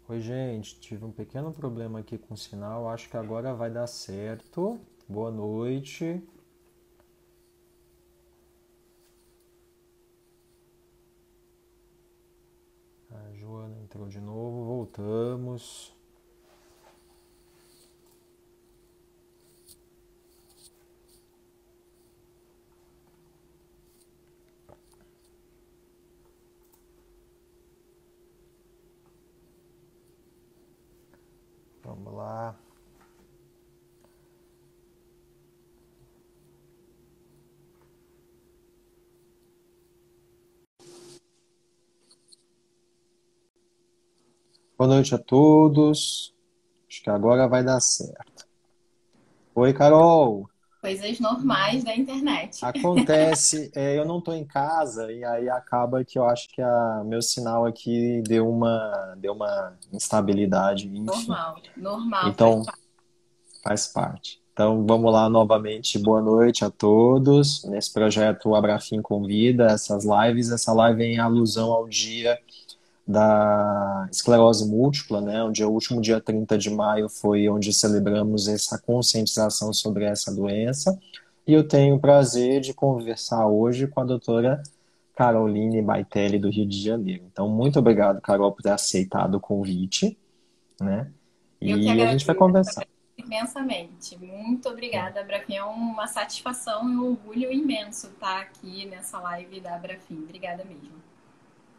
Oi, gente, tive um pequeno problema aqui com o sinal. Acho que agora vai dar certo. Boa noite. A Joana entrou de novo, voltamos. Vamos lá. Boa noite a todos. Acho que agora vai dar certo. Oi, Carol. Coisas normais da internet. Acontece, eu não estou em casa e aí acaba que eu acho que meu sinal aqui deu uma instabilidade, enfim. Normal, normal, faz Então, parte. faz parte. Então, vamos lá novamente. Boa noite a todos. Nesse projeto o Abrafim Convida, essas lives. Essa live é em alusão ao dia da esclerose múltipla, né? Onde o último dia 30 de maio foi onde celebramos essa conscientização sobre essa doença. E eu tenho o prazer de conversar hoje com a doutora Caroline Baitelli, do Rio de Janeiro. Então, muito obrigado, Carol, por ter aceitado o convite, né? Eu que E a gente vai agradeço conversar. imensamente. Muito obrigada, Abrafim. É uma satisfação e um orgulho imenso estar aqui nessa live da Abrafim. Obrigada mesmo.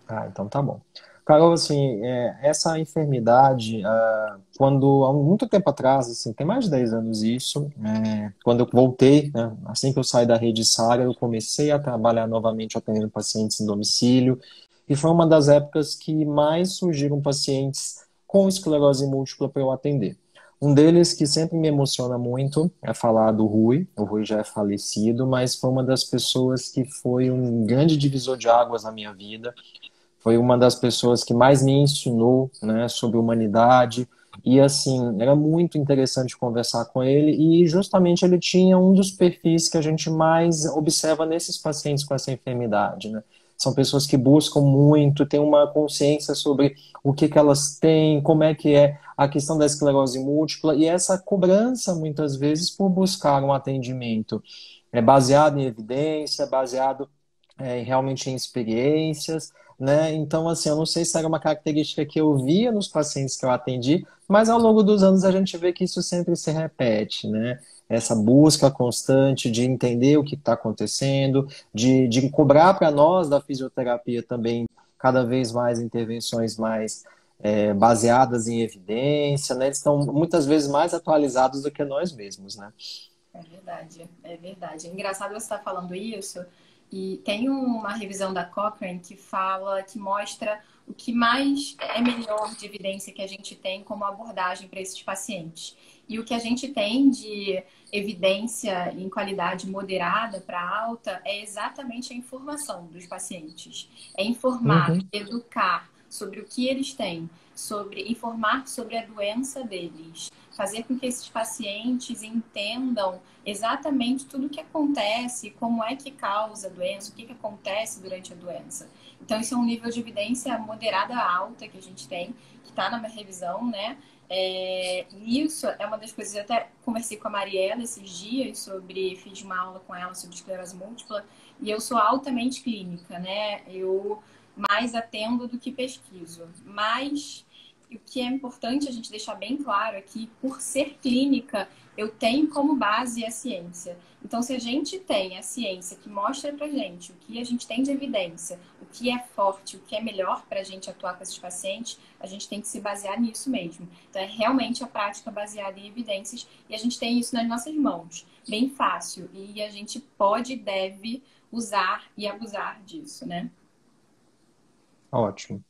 Ah, então tá bom. Carol, assim, essa enfermidade, quando, há muito tempo atrás, assim, tem mais de 10 anos isso, quando eu voltei, né, assim que eu saí da rede Sara, eu comecei a trabalhar novamente atendendo pacientes em domicílio, e foi uma das épocas que mais surgiram pacientes com esclerose múltipla para eu atender. Um deles que sempre me emociona muito é falar do Rui. O Rui já é falecido, mas foi uma das pessoas que foi um grande divisor de águas na minha vida. Foi uma das pessoas que mais me ensinou, né, sobre humanidade. E assim, era muito interessante conversar com ele, e justamente ele tinha um dos perfis que a gente mais observa nesses pacientes com essa enfermidade, né? São pessoas que buscam muito, têm uma consciência sobre o que que elas têm, como é a questão da esclerose múltipla, e essa cobrança, muitas vezes, por buscar um atendimento baseado em evidência, baseado realmente em experiências, né? Então, assim, eu não sei se era uma característica que eu via nos pacientes que eu atendi, mas ao longo dos anos a gente vê que isso sempre se repete, né? Essa busca constante de entender o que está acontecendo, de cobrar para nós da fisioterapia também cada vez mais intervenções mais baseadas em evidência, né? Eles estão muitas vezes mais atualizados do que nós mesmos, né? É verdade, é verdade. É engraçado você estar falando isso. E tem uma revisão da Cochrane que fala, que mostra o que mais é melhor de evidência que a gente tem como abordagem para esses pacientes. E o que a gente tem de evidência em qualidade moderada para alta é exatamente a informação dos pacientes. É informar, Uhum. educar sobre o que eles têm, sobre informar sobre a doença deles, fazer com que esses pacientes entendam exatamente tudo o que acontece, como é que causa a doença, o que, que acontece durante a doença. Então, isso é um nível de evidência moderada a alta que a gente tem, que está na minha revisão, né? E isso é uma das coisas, eu até conversei com a Mariela esses dias fiz uma aula com ela sobre esclerose múltipla, e eu sou altamente clínica, né? Eu mais atendo do que pesquiso, mas o que é importante a gente deixar bem claro é que, por ser clínica, eu tenho como base a ciência. Então, se a gente tem a ciência que mostra pra gente o que a gente tem de evidência, o que é forte, o que é melhor para a gente atuar com esses pacientes, a gente tem que se basear nisso mesmo. Então, é realmente a prática baseada em evidências e a gente tem isso nas nossas mãos, bem fácil. E a gente pode e deve usar e abusar disso, né? Ótimo.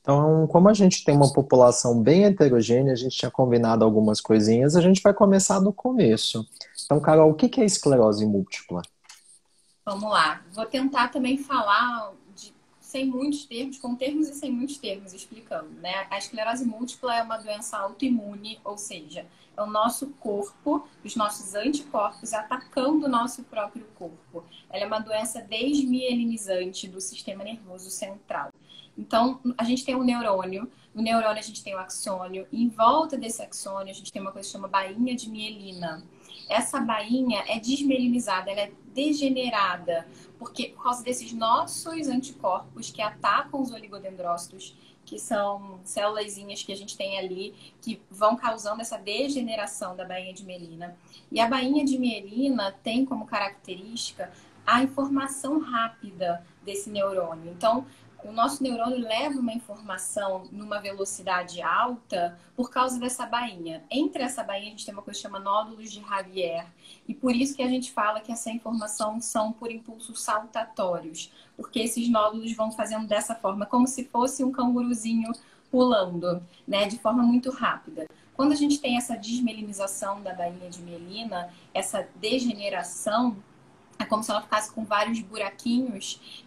Então, como a gente tem uma população bem heterogênea, a gente tinha combinado algumas coisinhas, a gente vai começar do começo. Então, Carol, o que que é esclerose múltipla? Vamos lá. Vou tentar também falar sem muitos termos, com termos e sem muitos termos, explicando, né? A esclerose múltipla é uma doença autoimune, ou seja, é o nosso corpo, os nossos anticorpos atacando o nosso próprio corpo. Ela é uma doença desmielinizante do sistema nervoso central. Então, a gente tem um neurônio, no neurônio a gente tem o axônio, e em volta desse axônio a gente tem uma coisa que chama bainha de mielina. Essa bainha é desmielinizada, ela é degenerada, porque por causa desses nossos anticorpos que atacam os oligodendrócitos, que são célulazinhas que a gente tem ali, que vão causando essa degeneração da bainha de mielina. E a bainha de mielina tem como característica a informação rápida desse neurônio. Então, o nosso neurônio leva uma informação numa velocidade alta por causa dessa bainha. Entre essa bainha, a gente tem uma coisa que chama nódulos de Javier. E por isso que a gente fala que essa informação são por impulsos saltatórios. Porque esses nódulos vão fazendo dessa forma, como se fosse um canguruzinho pulando, né, de forma muito rápida. Quando a gente tem essa desmelinização da bainha de mielina, essa degeneração, é como se ela ficasse com vários buraquinhos,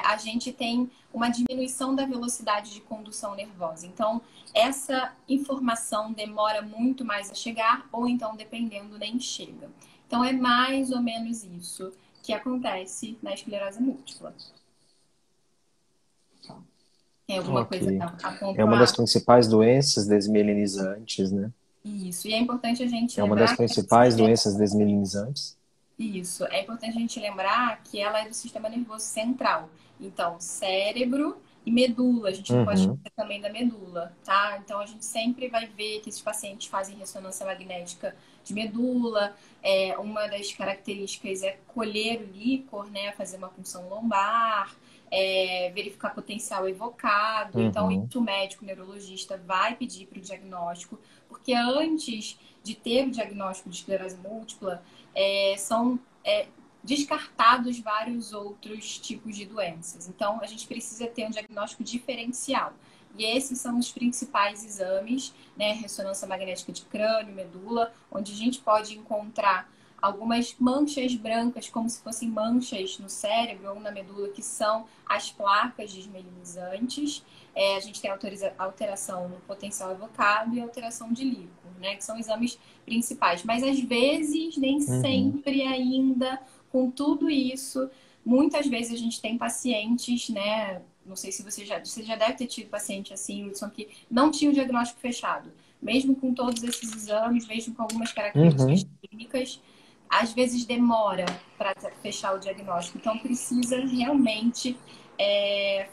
a gente tem uma diminuição da velocidade de condução nervosa. Então, essa informação demora muito mais a chegar, ou então, dependendo, nem chega. Então, é mais ou menos isso que acontece na esclerose múltipla. É alguma coisa a pontuar? É uma das principais doenças desmielinizantes, né? Isso. E é importante a gente É uma das lembrar principais doenças desmielinizantes. Isso. É importante a gente lembrar que ela é do sistema nervoso central. Então, cérebro e medula. A gente não pode esquecer também da medula, tá? Então, a gente sempre vai ver que esses pacientes fazem ressonância magnética de medula. Uma das características é colher o líquor, né? Fazer uma punção lombar, verificar potencial evocado. Então, isso o médico neurologista vai pedir para o diagnóstico, porque antes de ter o diagnóstico de esclerose múltipla, são descartados vários outros tipos de doenças. Então, a gente precisa ter um diagnóstico diferencial. E esses são os principais exames, né? Ressonância magnética de crânio, medula, onde a gente pode encontrar algumas manchas brancas, como se fossem manchas no cérebro ou na medula, que são as placas desmielinizantes. A gente tem alteração no potencial evocado e alteração de líquor, né? Que são exames principais. Mas, às vezes, nem sempre ainda, com tudo isso, muitas vezes a gente tem pacientes, né? Não sei se você já deve ter tido paciente assim, Wilson, que não tinha o diagnóstico fechado. Mesmo com todos esses exames, mesmo com algumas características clínicas, às vezes demora para fechar o diagnóstico. Então, precisa realmente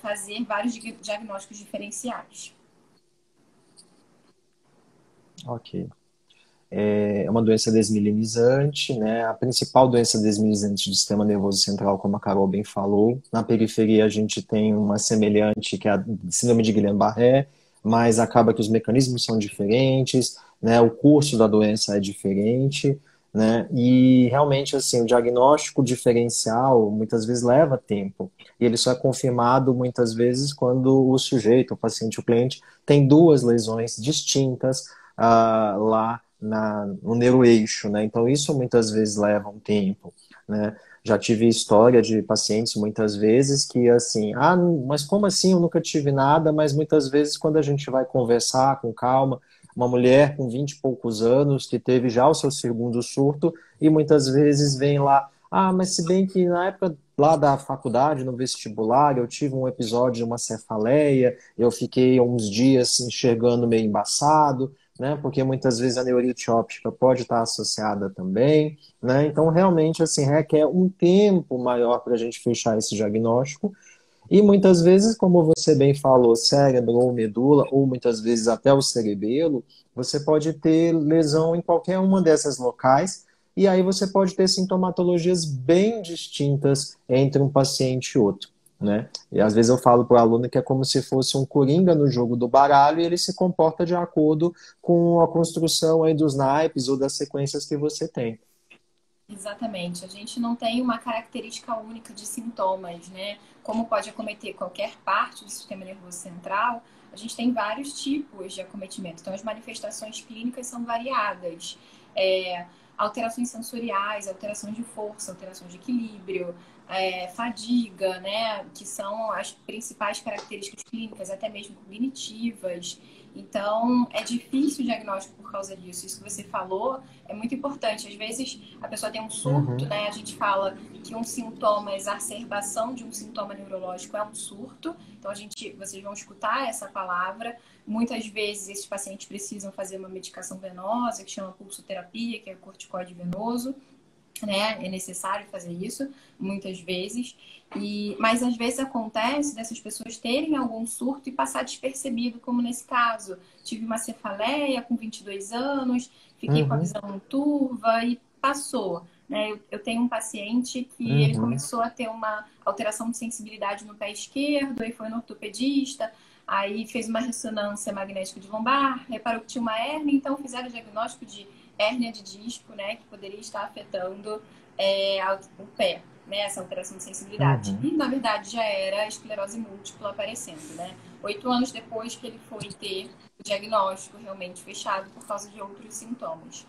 fazer vários diagnósticos diferenciais. Ok. É uma doença desmielinizante, né? A principal doença desmielinizante do sistema nervoso central, como a Carol bem falou. Na periferia, a gente tem uma semelhante, que é a síndrome de Guillain-Barré, mas acaba que os mecanismos são diferentes, né? O curso da doença é diferente, né? E realmente, assim, o diagnóstico diferencial muitas vezes leva tempo. E ele só é confirmado muitas vezes quando o sujeito, o paciente, o cliente, tem duas lesões distintas lá no neuroeixo, né? Então isso muitas vezes leva um tempo, né? Já tive história de pacientes muitas vezes que assim, mas como assim eu nunca tive nada? Mas muitas vezes quando a gente vai conversar com calma, uma mulher com 20 e poucos anos que teve já o seu segundo surto e muitas vezes vem lá, mas se bem que na época lá da faculdade, no vestibular, eu tive um episódio de uma cefaleia, eu fiquei uns dias enxergando meio embaçado, né? Porque muitas vezes a neurite óptica pode estar associada também, né? Então, realmente, assim, requer um tempo maior para a gente fechar esse diagnóstico. E muitas vezes, como você bem falou, cérebro ou medula, ou muitas vezes até o cerebelo, você pode ter lesão em qualquer uma dessas locais, e aí você pode ter sintomatologias bem distintas entre um paciente e outro, né? E às vezes eu falo para o aluno que é como se fosse um coringa no jogo do baralho e ele se comporta de acordo com a construção aí dos naipes ou das sequências que você tem. Exatamente. A gente não tem uma característica única de sintomas, né? Como pode acometer qualquer parte do sistema nervoso central, a gente tem vários tipos de acometimento. Então, as manifestações clínicas são variadas. Alterações sensoriais, alteração de força, alteração de equilíbrio, fadiga, né? Que são as principais características clínicas, até mesmo cognitivas. Então, é difícil o diagnóstico por causa disso. Isso que você falou é muito importante. Às vezes, a pessoa tem um surto, Uhum, né? A gente fala que um sintoma, a exacerbação de um sintoma neurológico é um surto. Então, vocês vão escutar essa palavra. Muitas vezes, esses pacientes precisam fazer uma medicação venosa, que chama pulsoterapia, que é corticoide venoso, né? É necessário fazer isso, muitas vezes. Mas às vezes acontece dessas pessoas terem algum surto e passar despercebido, como nesse caso. Tive uma cefaleia com 22 anos, fiquei com a uhum, visão turva e passou. Né? Eu tenho um paciente que ele uhum, começou a ter uma alteração de sensibilidade no pé esquerdo, e foi no ortopedista, aí fez uma ressonância magnética de lombar, reparou que tinha uma hérnia, então fizeram o diagnóstico de hérnia de disco, né, que poderia estar afetando o pé, né, essa alteração de sensibilidade. uhum. E, na verdade, já era esclerose múltipla aparecendo, né? 8 anos depois que ele foi ter o diagnóstico realmente fechado por causa de outros sintomas.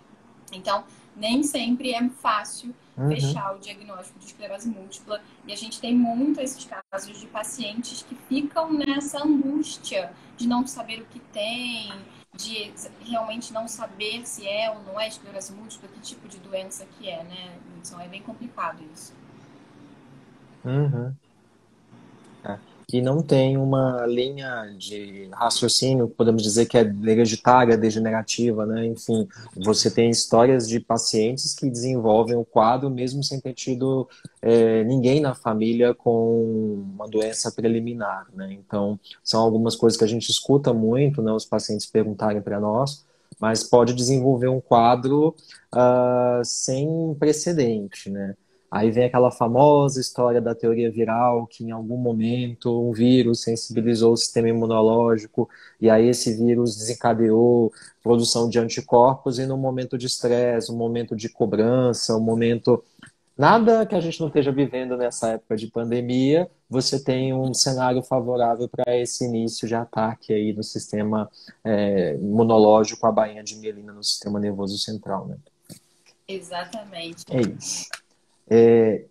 Então, nem sempre é fácil Uhum. fechar o diagnóstico de esclerose múltipla. E a gente tem muito esses casos de pacientes que ficam nessa angústia de não saber o que tem, de realmente não saber se é ou não é esclerose múltipla, que tipo de doença que é, né? Então, é bem complicado isso. Uhum. É. E não tem uma linha de raciocínio, podemos dizer que é hereditária, degenerativa, né? Enfim, você tem histórias de pacientes que desenvolvem o quadro mesmo sem ter tido ninguém na família com uma doença preliminar, né? Então, são algumas coisas que a gente escuta muito, né? Os pacientes perguntarem para nós, mas pode desenvolver um quadro sem precedente, né? Aí vem aquela famosa história da teoria viral, que em algum momento um vírus sensibilizou o sistema imunológico, e aí esse vírus desencadeou produção de anticorpos, e no momento de estresse, um momento de cobrança, um momento. Nada que a gente não esteja vivendo nessa época de pandemia, você tem um cenário favorável para esse início de ataque aí no sistema imunológico, a bainha de mielina no sistema nervoso central, né? Exatamente. É isso. É,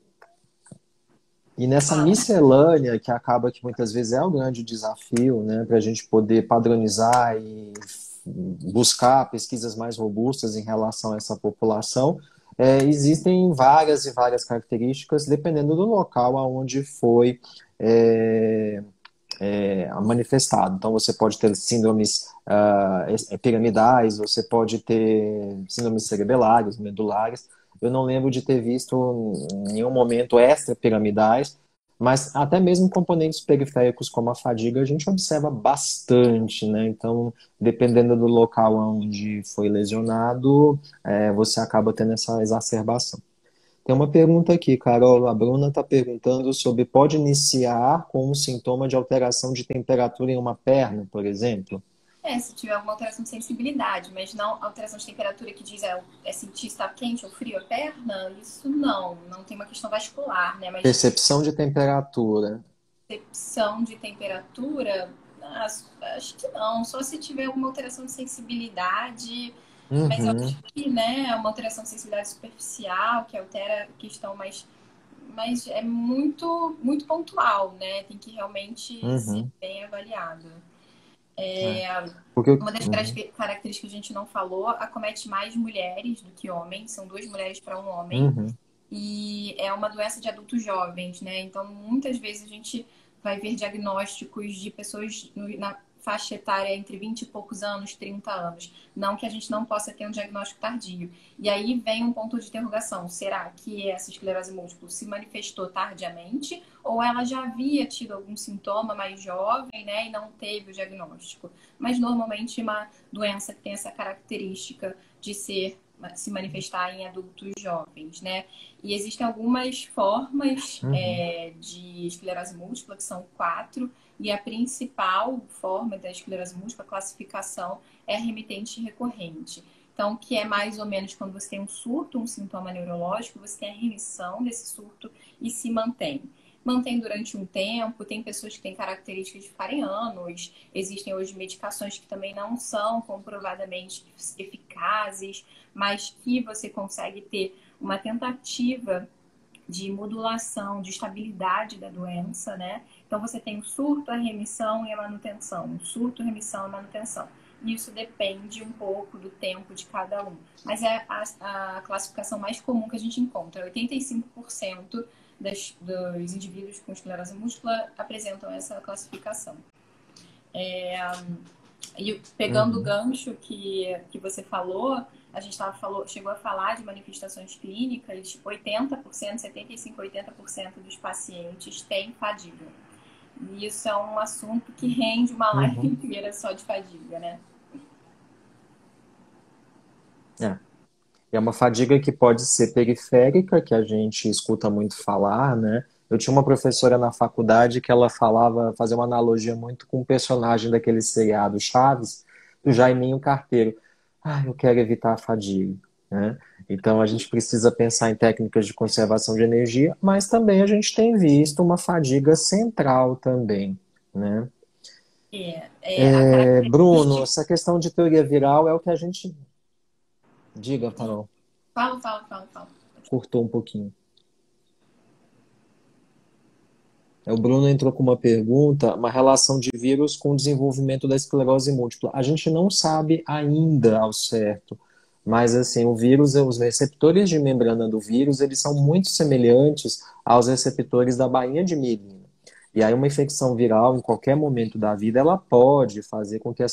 E nessa Fala. miscelânea, que acaba que muitas vezes é o grande desafio, né, para a gente poder padronizar e buscar pesquisas mais robustas em relação a essa população, existem várias e várias características, dependendo do local aonde foi é, manifestado. Então, você pode ter síndromes piramidais, você pode ter síndromes cerebelares, medulares. Eu não lembro de ter visto em nenhum momento extrapiramidais, mas até mesmo componentes periféricos como a fadiga a gente observa bastante, né? Então, dependendo do local onde foi lesionado, você acaba tendo essa exacerbação. Tem uma pergunta aqui, Carol. A Bruna está perguntando sobre pode iniciar com um sintoma de alteração de temperatura em uma perna, por exemplo? Se tiver alguma alteração de sensibilidade, mas não alteração de temperatura que diz sentir estar quente ou frio a perna, isso não tem uma questão vascular, né? Mas Percepção de temperatura. percepção de temperatura, acho que não, só se tiver alguma alteração de sensibilidade, mas eu Uhum, acho que, né, é uma alteração de sensibilidade superficial, que altera a questão mas é muito, muito pontual, né? Tem que realmente ser uhum. bem avaliado. É. É, Porque uma das uhum, características que a gente não falou, acomete mais mulheres do que homens, são 2 mulheres para um homem, uhum, e é uma doença de adultos jovens, né? Então, muitas vezes a gente vai ver diagnósticos de pessoas na faixa etária entre 20 e poucos anos, 30 anos. Não que a gente não possa ter um diagnóstico tardio. E aí vem um ponto de interrogação: será que essa esclerose múltipla se manifestou tardiamente ou ela já havia tido algum sintoma mais jovem, né, e não teve o diagnóstico? Mas normalmente uma doença que tem essa característica de se manifestar em adultos jovens, né? E existem algumas formas uhum, de esclerose múltipla, que são 4, e a principal forma da esclerose múltipla, a classificação, é remitente e recorrente. Então, que é mais ou menos quando você tem um surto, um sintoma neurológico, você tem a remissão desse surto e se mantém durante um tempo. Tem pessoas que têm características de ficarem anos. Existem hoje medicações que também não são comprovadamente eficazes, mas que você consegue ter uma tentativa de modulação, de estabilidade da doença, né? Então, você tem o surto, a remissão e a manutenção. O surto, remissão e manutenção. Isso depende um pouco do tempo de cada um. Mas é a classificação mais comum que a gente encontra. 85% dos indivíduos com esclerose múltipla apresentam essa classificação. E pegando o gancho que você falou, a gente chegou a falar de manifestações clínicas, 80%, 75%, 80% dos pacientes têm fadiga. E isso é um assunto que rende uma live inteira só de fadiga, né? É uma fadiga que pode ser periférica, que a gente escuta muito falar, né? Eu tinha uma professora na faculdade que ela fazia uma analogia muito com o personagem daquele seriado Chaves, do Jaiminho Carteiro. Eu quero evitar a fadiga, né? Então a gente precisa pensar em técnicas de conservação de energia, mas também a gente tem visto uma fadiga central também, né? A Bruno, característica... essa questão de teoria viral é o que a gente... Diga, Carol. Fala. Cortou um pouquinho. O Bruno entrou com uma pergunta, uma relação de vírus com o desenvolvimento da esclerose múltipla. A gente não sabe ainda ao certo, mas assim, o vírus, os receptores de membrana do vírus, eles são muito semelhantes aos receptores da bainha de mielina. E aí uma infecção viral, em qualquer momento da vida, ela pode fazer com que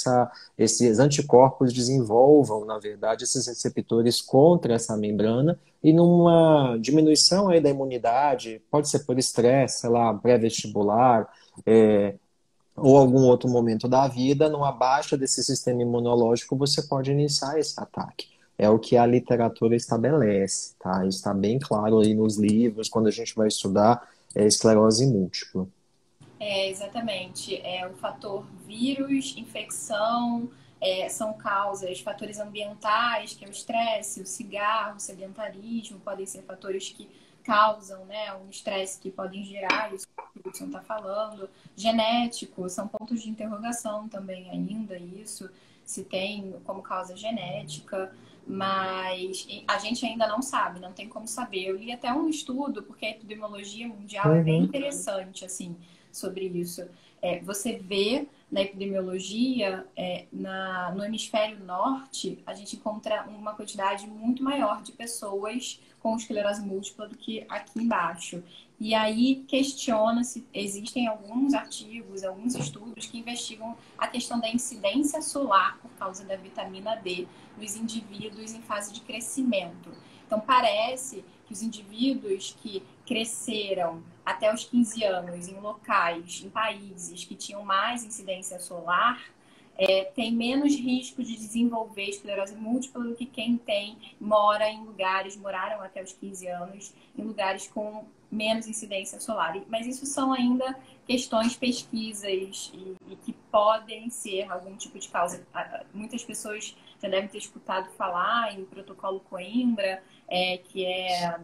esses anticorpos desenvolvam, na verdade, esses receptores contra essa membrana e numa diminuição aí da imunidade, pode ser por estresse, sei lá, pré-vestibular, ou algum outro momento da vida, numa baixa desse sistema imunológico, você pode iniciar esse ataque. É o que a literatura estabelece, tá? Isso está bem claro aí nos livros, quando a gente vai estudar esclerose múltipla. Exatamente. O fator vírus, infecção, são causas, fatores ambientais, que é o estresse, o cigarro, o sedentarismo, podem ser fatores que causam, né, um estresse que podem gerar isso que o Hudson está falando. Genético, são pontos de interrogação também ainda, isso, se tem como causa genética, mas a gente ainda não sabe, não tem como saber. Eu li até um estudo, porque a epidemiologia mundial é bem interessante, assim, sobre isso. Você vê na epidemiologia, no hemisfério norte, a gente encontra uma quantidade muito maior de pessoas com esclerose múltipla do que aqui embaixo. E aí questiona se existem alguns artigos, alguns estudos que investigam a questão da incidência solar por causa da vitamina D nos indivíduos em fase de crescimento. Então, parece que os indivíduos que cresceram até os 15 anos em locais, em países que tinham mais incidência solar, tem menos risco de desenvolver esclerose múltipla do que quem moraram até os 15 anos, em lugares com menos incidência solar. Mas isso são ainda questões, pesquisas, e que podem ser algum tipo de causa. Muitas pessoas já devem ter escutado falar em protocolo Coimbra, que é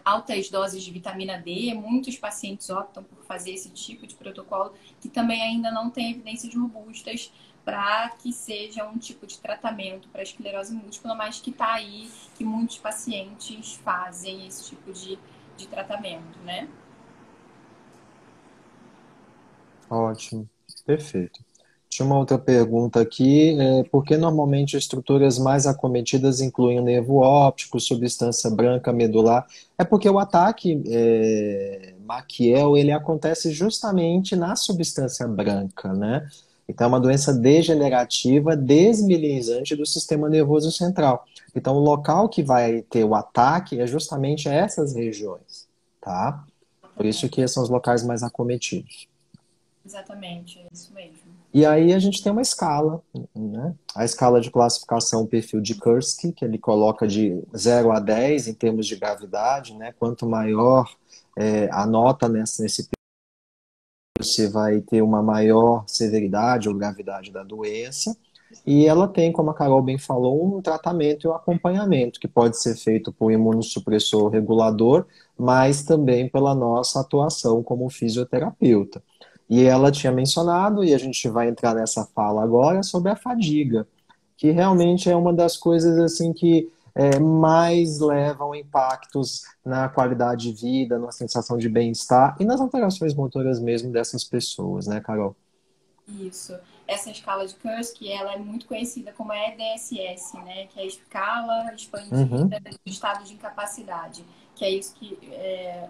altas doses de vitamina D. Muitos pacientes optam por fazer esse tipo de protocolo, que também ainda não tem evidências robustas para que seja um tipo de tratamento para esclerose múltipla, mas que está aí, que muitos pacientes fazem esse tipo de tratamento, né? Ótimo, perfeito. Tinha uma outra pergunta aqui, por que normalmente estruturas mais acometidas incluem o nervo óptico, substância branca medular? É porque o ataque maquiel, ele acontece justamente na substância branca, né? Então é uma doença degenerativa, desmielinizante do sistema nervoso central. Então o local que vai ter o ataque é justamente essas regiões, tá? Por isso que são os locais mais acometidos. Exatamente, é isso mesmo. E aí a gente tem uma escala, né? A escala de classificação perfil de Kursky, que ele coloca de 0 a 10 em termos de gravidade, né? Quanto maior a nota nesse perfil, você vai ter uma maior severidade ou gravidade da doença. E ela tem, como a Carol bem falou, um tratamento e um acompanhamento, que pode ser feito por imunossupressor regulador, mas também pela nossa atuação como fisioterapeuta. E ela tinha mencionado, e a gente vai entrar nessa fala agora, sobre a fadiga, que realmente é uma das coisas assim que mais levam impactos na qualidade de vida, na sensação de bem-estar e nas alterações motoras mesmo dessas pessoas, né, Carol? Isso. Essa escala de Kursky, ela é muito conhecida como EDSS, né? Que é a escala expandida Uhum, do estado de incapacidade, que é isso que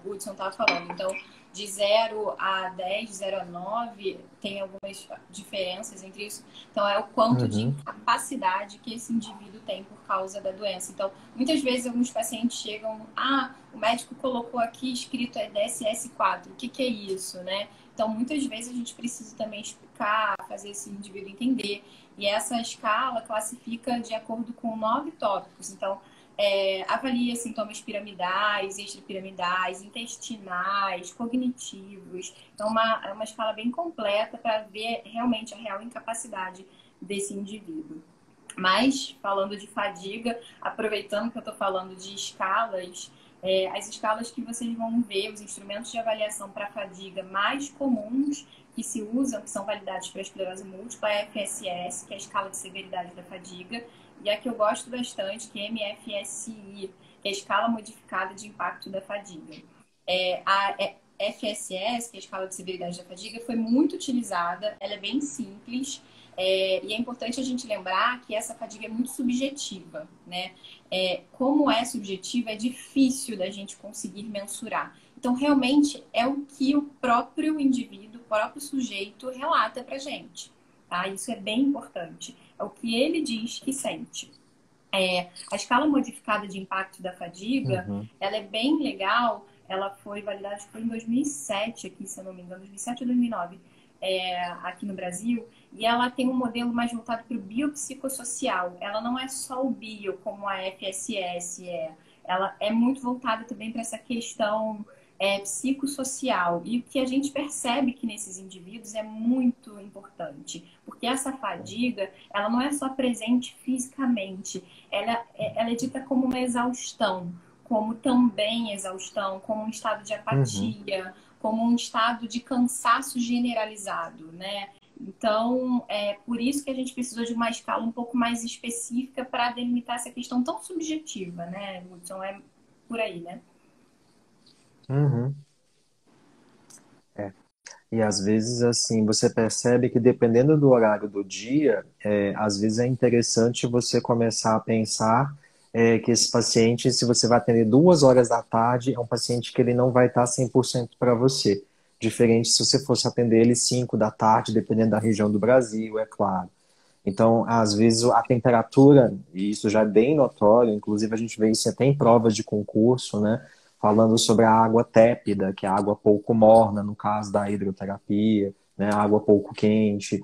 o Hudson estava falando. Então, de 0 a 10, de 0 a 9, tem algumas diferenças entre isso. Então, é o quanto de uhum, incapacidade que esse indivíduo tem por causa da doença. Então, muitas vezes alguns pacientes chegam, o médico colocou aqui escrito EDSS 4, o que que é isso, né? Então, muitas vezes a gente precisa também explicar, fazer esse indivíduo entender. E essa escala classifica de acordo com 9 tópicos. Então, avalia sintomas piramidais, extrapiramidais, intestinais, cognitivos. Então, é uma escala bem completa para ver realmente a real incapacidade desse indivíduo. Mas, falando de fadiga, aproveitando que eu estou falando de escalas, as escalas que vocês vão ver, os instrumentos de avaliação para fadiga mais comuns que se usam, que são validados para a esclerose múltipla, é a FSS, que é a escala de severidade da fadiga, e a que eu gosto bastante, que é a MFSI, que é a escala modificada de impacto da fadiga. A FSS, que é a escala de severidade da fadiga, foi muito utilizada, ela é bem simples, e é importante a gente lembrar que essa fadiga é muito subjetiva, né? Como é subjetiva, é difícil da gente conseguir mensurar. Então, realmente, é o que o próprio indivíduo, o próprio sujeito relata pra gente, tá? Isso é bem importante. É o que ele diz que sente. A escala modificada de impacto da fadiga, uhum, ela é bem legal. Ela foi validada, acho que foi em 2007 aqui, se eu não me engano, 2007 ou 2009, aqui no Brasil. E ela tem um modelo mais voltado para o biopsicossocial. Ela não é só o bio, como a FSS é. Ela é muito voltada também para essa questão psicossocial. E o que a gente percebe que nesses indivíduos é muito importante. Porque essa fadiga, ela não é só presente fisicamente, ela é dita como uma exaustão, como também exaustão, como um estado de uhum. apatia, como um estado de cansaço generalizado, né? Então, é por isso que a gente precisou de uma escala um pouco mais específica para delimitar essa questão tão subjetiva, né, Hudson? É por aí, né? Uhum. É. E às vezes, assim, você percebe que dependendo do horário do dia, às vezes é interessante você começar a pensar que esse paciente, se você vai atender 2 horas da tarde, é um paciente que ele não vai estar 100% para você. Diferente se você fosse atender ele 5 da tarde, dependendo da região do Brasil, é claro. Então, às vezes, a temperatura, e isso já é bem notório, inclusive a gente vê isso até em provas de concurso, né? Falando sobre a água tépida, que é a água pouco morna, no caso da hidroterapia, né? A água pouco quente,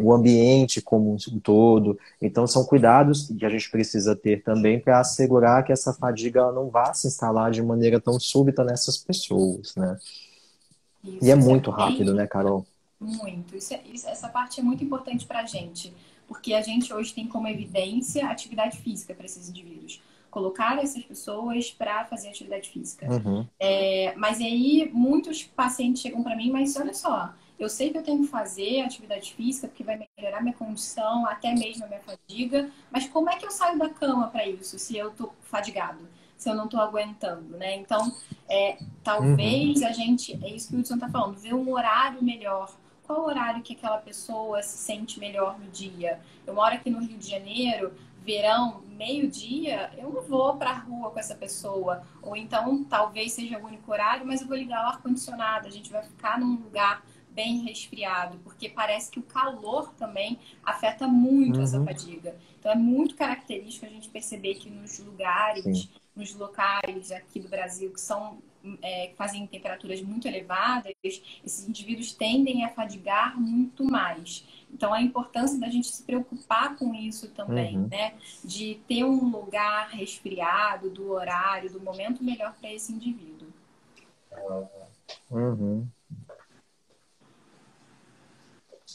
o ambiente como um todo. Então, são cuidados que a gente precisa ter também para assegurar que essa fadiga ela não vá se instalar de maneira tão súbita nessas pessoas, né? E é Isso é muito bem rápido, né, Carol? muito. Essa parte é muito importante para a gente, porque a gente hoje tem como evidência a atividade física para esses indivíduos. Colocar essas pessoas para fazer atividade física. Uhum, Mas aí muitos pacientes chegam para mim, mas olha só, eu sei que eu tenho que fazer atividade física porque vai melhorar minha condição, até mesmo a minha fadiga, mas como é que eu saio da cama para isso se eu estou fadigado? Se eu não estou aguentando, né? Então, uhum, talvez a gente, é isso que o Hudson está falando, ver um horário melhor. Qual horário que aquela pessoa se sente melhor no dia? Eu moro aqui no Rio de Janeiro, verão, meio-dia, eu não vou para a rua com essa pessoa. Ou então, talvez seja o único horário, mas eu vou ligar o ar-condicionado. A gente vai ficar num lugar bem resfriado, porque parece que o calor também afeta muito essa uhum, fadiga. Então, é muito característico a gente perceber que nos sim. lugares, nos locais aqui do Brasil que são que fazem temperaturas muito elevadas, esses indivíduos tendem a fadigar muito mais. Então, a importância da gente se preocupar com isso também, Uhum. né? De ter um lugar resfriado, do horário, do momento melhor para esse indivíduo. Uhum.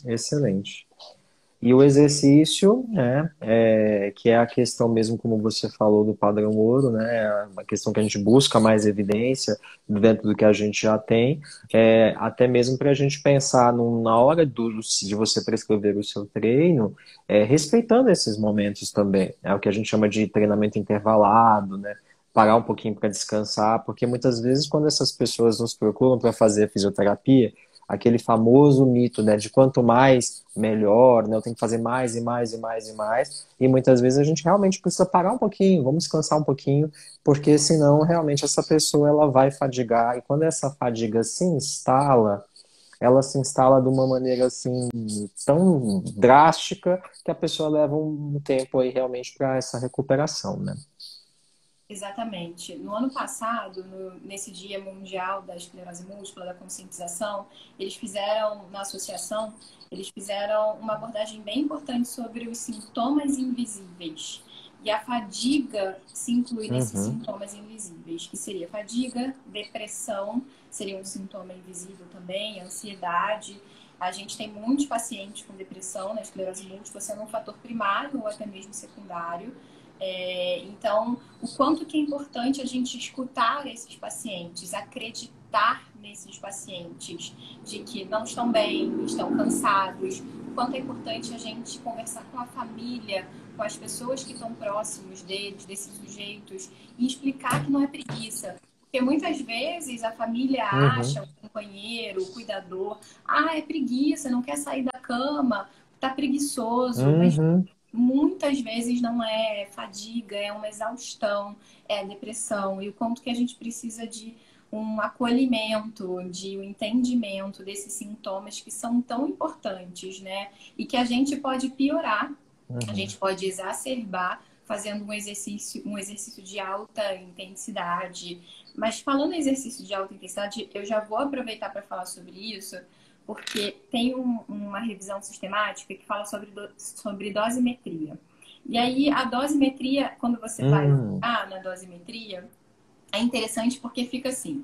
Excelente. E o exercício, né, que é a questão mesmo, como você falou, do padrão ouro, né, a questão que a gente busca mais evidência dentro do que a gente já tem, até mesmo para a gente pensar na hora de você prescrever o seu treino, respeitando esses momentos também. É o que a gente chama de treinamento intervalado, né, parar um pouquinho para descansar, porque muitas vezes quando essas pessoas nos procuram para fazer a fisioterapia, aquele famoso mito, né, de quanto mais, melhor, né, eu tenho que fazer mais e mais e mais e mais, e muitas vezes a gente realmente precisa parar um pouquinho, vamos descansar um pouquinho, porque senão realmente essa pessoa ela vai fadigar, e quando essa fadiga se instala, ela se instala de uma maneira assim tão drástica que a pessoa leva um tempo aí realmente para essa recuperação, né? Exatamente. No ano passado, nesse Dia Mundial da Esclerose Múltipla, da conscientização, eles fizeram, na associação, eles fizeram uma abordagem bem importante sobre os sintomas invisíveis. E a fadiga se inclui nesses Uhum, sintomas invisíveis, que seria fadiga, depressão, seria um sintoma invisível também, ansiedade. A gente tem muitos pacientes com depressão na esclerose múltipla, sendo um fator primário ou até mesmo secundário. Então, o quanto que é importante a gente escutar esses pacientes, acreditar nesses pacientes de que não estão bem, estão cansados, o quanto é importante a gente conversar com a família, com as pessoas que estão próximos deles, desses sujeitos, e explicar que não é preguiça. Porque muitas vezes a família uhum, acha, o companheiro, o cuidador, é preguiça, não quer sair da cama, tá preguiçoso, mas uhum, muitas vezes não é fadiga, é uma exaustão, é depressão, e o quanto que a gente precisa de um acolhimento, de um entendimento desses sintomas que são tão importantes, né? E que a gente pode piorar, a uhum. gente pode exacerbar fazendo um exercício de alta intensidade. Mas falando em exercício de alta intensidade, eu já vou aproveitar para falar sobre isso, porque tem uma revisão sistemática que fala sobre dosimetria. E aí, a dosimetria, quando você vai Hum, olhar na dosimetria, é interessante porque fica assim: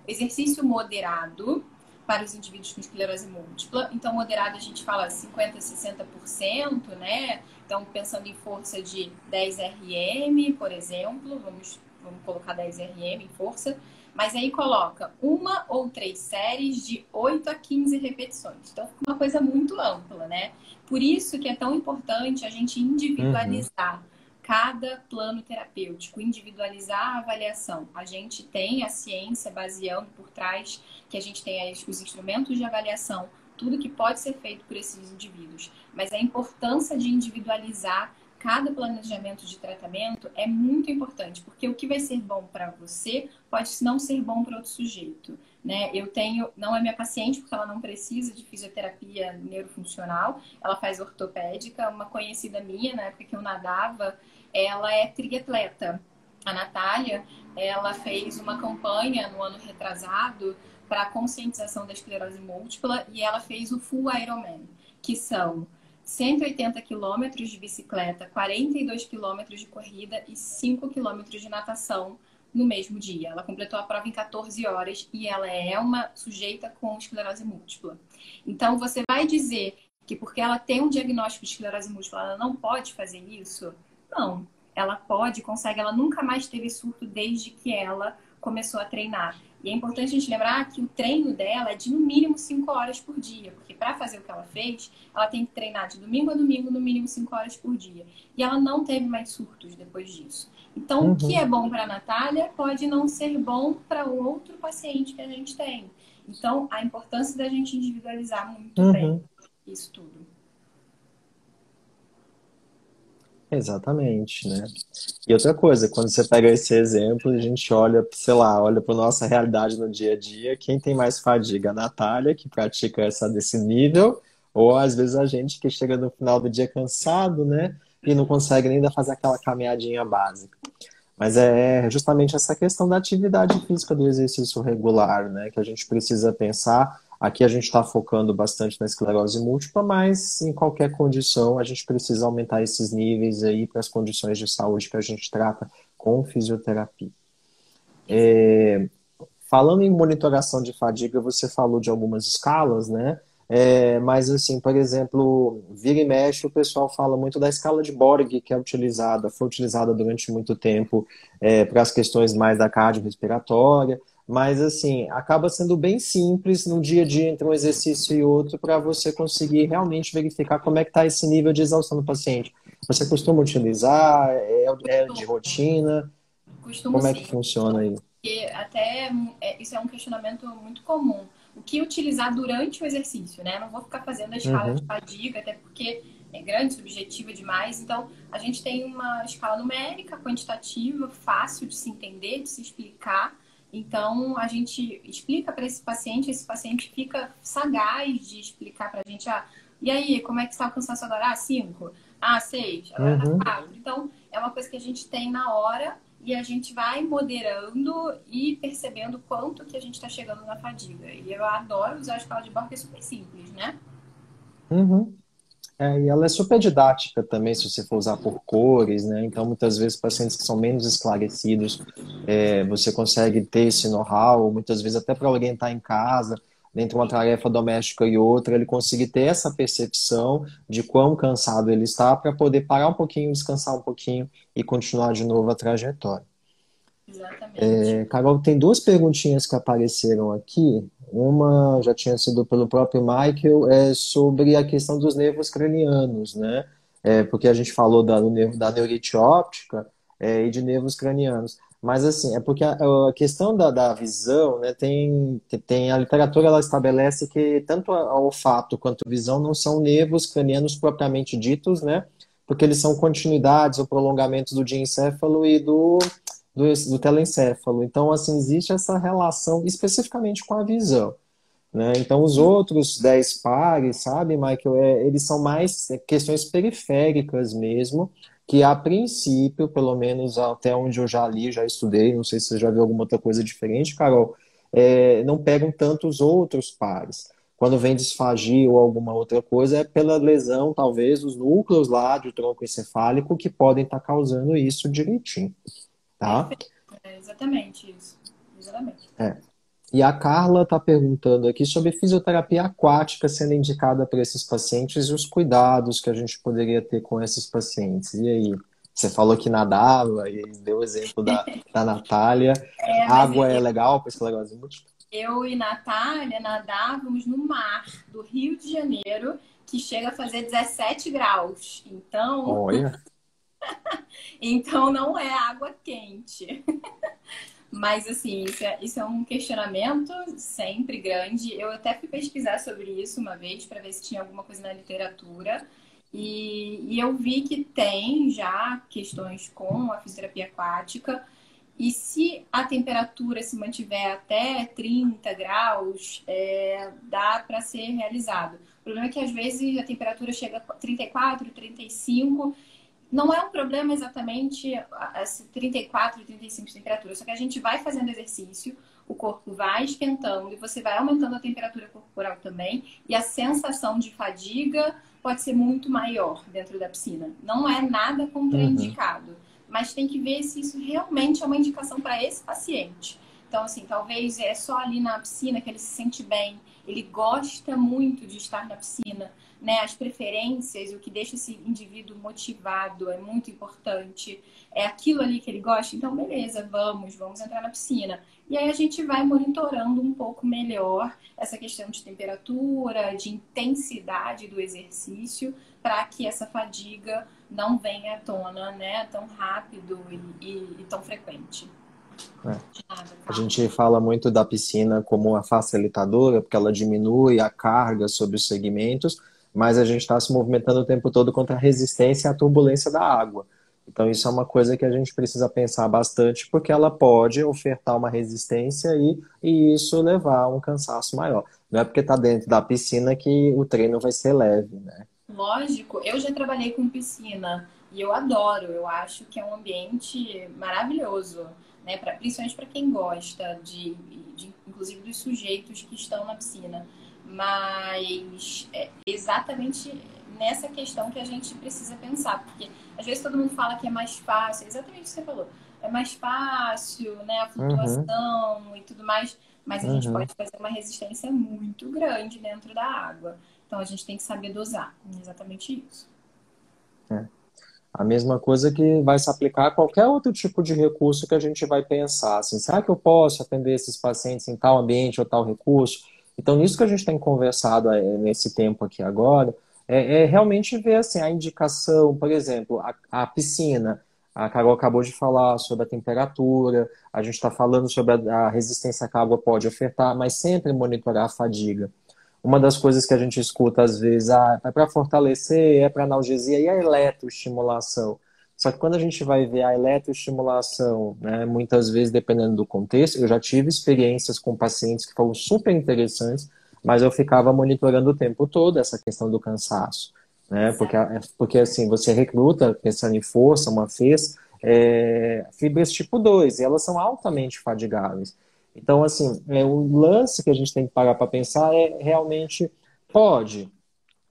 exercício moderado para os indivíduos com esclerose múltipla. Então, moderado a gente fala 50% a 60%, né? Então, pensando em força de 10 RM, por exemplo, vamos colocar 10 RM em força. Mas aí coloca uma ou três séries de 8 a 15 repetições. Então, fica uma coisa muito ampla, né? Por isso que é tão importante a gente uhum, individualizar cada plano terapêutico, individualizar a avaliação. A gente tem a ciência baseando por trás, que a gente tem os instrumentos de avaliação, tudo que pode ser feito por esses indivíduos. Mas a importância de individualizar cada planejamento de tratamento é muito importante, porque o que vai ser bom para você pode não ser bom para outro sujeito. Né? Eu tenho, não é minha paciente, porque ela não precisa de fisioterapia neurofuncional, ela faz ortopédica, uma conhecida minha, na época que eu nadava, ela é triatleta. A Natália, ela fez uma campanha no ano retrasado para a conscientização da esclerose múltipla e ela fez o Full Ironman, que são 180 quilômetros de bicicleta, 42 quilômetros de corrida e 5 quilômetros de natação no mesmo dia. Ela completou a prova em 14 horas e ela é uma sujeita com esclerose múltipla. Então, você vai dizer que porque ela tem um diagnóstico de esclerose múltipla, ela não pode fazer isso? Não. Ela pode, consegue, ela nunca mais teve surto desde que ela começou a treinar. E é importante a gente lembrar que o treino dela é de no mínimo 5 horas por dia, porque para fazer o que ela fez, ela tem que treinar de domingo a domingo, no mínimo 5 horas por dia. E ela não teve mais surtos depois disso. Então, o que uhum, é bom para a Natália pode não ser bom para o outro paciente que a gente tem. Então, a importância da gente individualizar muito bem uhum. isso tudo. Exatamente, né? E outra coisa, quando você pega esse exemplo, a gente olha, sei lá, olha para nossa realidade no dia a dia, quem tem mais fadiga? A Natália, que pratica essa desse nível, ou às vezes a gente que chega no final do dia cansado, né? E não consegue nem ainda fazer aquela caminhadinha básica. Mas é justamente essa questão da atividade física, do exercício regular, né? Que a gente precisa pensar. Aqui a gente está focando bastante na esclerose múltipla, mas em qualquer condição a gente precisa aumentar esses níveis aí para as condições de saúde que a gente trata com fisioterapia. Exato. Falando em monitoração de fadiga, você falou de algumas escalas, né? Mas, assim, por exemplo, vira e mexe, o pessoal fala muito da escala de Borg, que é utilizada, foi utilizada durante muito tempo para as questões mais da cardiorrespiratória, mas, assim, acaba sendo bem simples no dia a dia entre um exercício e outro para você conseguir realmente verificar como é que está esse nível de exaustão do paciente. Você costuma utilizar? É de rotina? Costumo Como é que sim. funciona aí? Porque até isso é um questionamento muito comum. O que utilizar durante o exercício, né? Não vou ficar fazendo a escala de Uhum, fadiga, até porque é grande, subjetiva demais. Então, a gente tem uma escala numérica, quantitativa, fácil de se entender, de se explicar. Então, a gente explica para esse paciente fica sagaz de explicar para a gente, e aí, como é que está o cansaço agora? 5, 6, agora tá uhum. 4. Então, é uma coisa que a gente tem na hora e a gente vai moderando e percebendo quanto que a gente está chegando na fadiga. E eu adoro usar a escala de Borg, que é super simples, né? Uhum. E ela é super didática também, se você for usar por cores, né? Então, muitas vezes, pacientes que são menos esclarecidos, você consegue ter esse know-how, muitas vezes até para orientar em casa, entre uma tarefa doméstica e outra, ele conseguir ter essa percepção de quão cansado ele está para poder parar um pouquinho, descansar um pouquinho e continuar de novo a trajetória. Exatamente. Carol, tem duas perguntinhas que apareceram aqui. Uma já tinha sido pelo próprio Michael, sobre a questão dos nervos cranianos, né? Porque a gente falou da neurite óptica, e de nervos cranianos. Mas, assim, é porque a questão da visão, né, tem a literatura ela estabelece que tanto a olfato quanto a visão não são nervos cranianos propriamente ditos, né? Porque eles são continuidades ou prolongamentos do diencéfalo e do telencéfalo. Então, assim, existe essa relação especificamente com a visão, né? Então, os outros 10 pares, sabe, Michael, eles são mais questões periféricas mesmo, que a princípio, pelo menos até onde eu já li, já estudei, não sei se você já viu alguma outra coisa diferente, Carol, não pegam tanto os outros pares. Quando vem disfagia ou alguma outra coisa, é pela lesão, talvez, os núcleos lá do tronco encefálico que podem estar causando isso direitinho, tá? Perfeito. É exatamente isso. Exatamente. É. E a Carla está perguntando aqui sobre fisioterapia aquática sendo indicada para esses pacientes e os cuidados que a gente poderia ter com esses pacientes. E aí? Você falou que nadava e deu o exemplo da Natália. Mas Água é legal para esclerose múltipla? eu e Natália nadávamos no mar do Rio de Janeiro, que chega a fazer 17 graus. Olha. Então não é água quente. Mas, assim, isso é um questionamento sempre grande. Eu até fui pesquisar sobre isso uma vez para ver se tinha alguma coisa na literatura. E eu vi que tem já questões com a fisioterapia aquática. E se a temperatura se mantiver até 30 graus, dá para ser realizado. O problema é que às vezes a temperatura chega a 34, 35. Não é um problema exatamente as 34, 35 de temperatura, só que a gente vai fazendo exercício, o corpo vai esquentando e você vai aumentando a temperatura corporal também, e a sensação de fadiga pode ser muito maior dentro da piscina. Não é nada Uhum. contraindicado, mas tem que ver se isso realmente é uma indicação para esse paciente. Então, assim, talvez é só ali na piscina que ele se sente bem, ele gosta muito de estar na piscina, né, as preferências, o que deixa esse indivíduo motivado é muito importante. É aquilo ali que ele gosta, então beleza, vamos entrar na piscina. E aí a gente vai monitorando um pouco melhor essa questão de temperatura, de intensidade do exercício, para que essa fadiga não venha à tona, né, tão rápido e tão frequente. É. De nada, A Carlos. gente fala muito da piscina como uma facilitadora, porque ela diminui a carga sobre os segmentos, mas a gente está se movimentando o tempo todo contra a resistência e a turbulência da água. Então, isso é uma coisa que a gente precisa pensar bastante, porque ela pode ofertar uma resistência e isso levar a um cansaço maior. Não é porque está dentro da piscina que o treino vai ser leve, né? Lógico, eu já trabalhei com piscina e eu adoro, eu acho que é um ambiente maravilhoso, né? Principalmente para quem gosta inclusive dos sujeitos que estão na piscina. Mas é exatamente nessa questão que a gente precisa pensar, porque às vezes todo mundo fala que é mais fácil, é exatamente o que você falou, é mais fácil, né? A Uhum. flutuação e tudo mais. mas a gente Uhum. pode fazer uma resistência muito grande dentro da água. Então a gente tem que saber dosar. É exatamente isso. É. A mesma coisa que vai se aplicar a qualquer outro tipo de recurso que a gente vai pensar. Assim, será que eu posso atender esses pacientes em tal ambiente ou tal recurso? Então, nisso que a gente tem conversado nesse tempo aqui agora, é realmente ver assim, a indicação, por exemplo, a piscina. A Carol acabou de falar sobre a temperatura, a gente está falando sobre a resistência que a água pode ofertar, mas sempre monitorar a fadiga. Uma das coisas que a gente escuta às vezes, é para fortalecer, é para analgesia e a eletroestimulação. Só que quando a gente vai ver a eletroestimulação, né, muitas vezes, dependendo do contexto, eu já tive experiências com pacientes que foram super interessantes, mas eu ficava monitorando o tempo todo essa questão do cansaço, né? Exato. Porque assim, você recruta, pensando em força, uma fez, fibras tipo 2 e elas são altamente fadigáveis. Então, assim, o lance que a gente tem que parar para pensar é realmente pode,